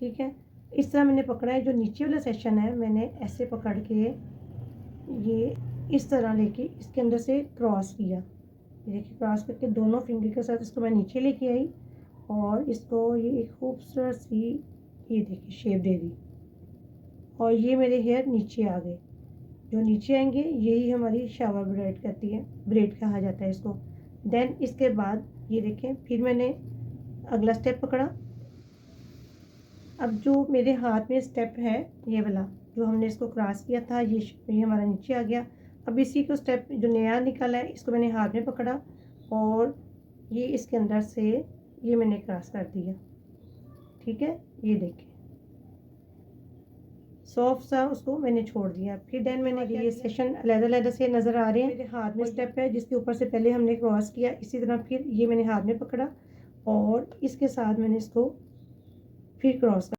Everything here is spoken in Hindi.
ठीक है। इस तरह मैंने पकड़ा है। जो नीचे वाला सेक्शन है मैंने ऐसे पकड़ के ये इस तरह लेके इसके अंदर से क्रॉस किया। ये देखिए क्रॉस करके दोनों फिंगर के साथ इसको मैं नीचे लेके आई और इसको ये एक खूबसूरत सी ये देखिए शेप दे दी और ये मेरे हेयर नीचे आ गए। जो नीचे आएंगे यही हमारी शावर ब्रेड कहती है, ब्रेड कहा जाता है इसको। देन इसके बाद ये देखें फिर मैंने अगला स्टेप पकड़ा। अब जो मेरे हाथ में स्टेप है ये वाला जो हमने इसको क्रॉस किया था ये हमारा नीचे आ गया। अब इसी को स्टेप जो नया निकाला है इसको मैंने हाथ में पकड़ा और ये इसके अंदर से ये मैंने क्रॉस कर दिया। ठीक है, ये देखिए सॉफ्ट सा उसको मैंने छोड़ दिया। फिर देन मैंने ये सेक्शन अलग-अलग से नज़र आ रहे हैं। मेरे हाथ में स्टेप है जिसके ऊपर से पहले हमने क्रॉस किया, इसी तरह फिर ये मैंने हाथ में पकड़ा और इसके साथ मैंने इसको फिर क्रॉस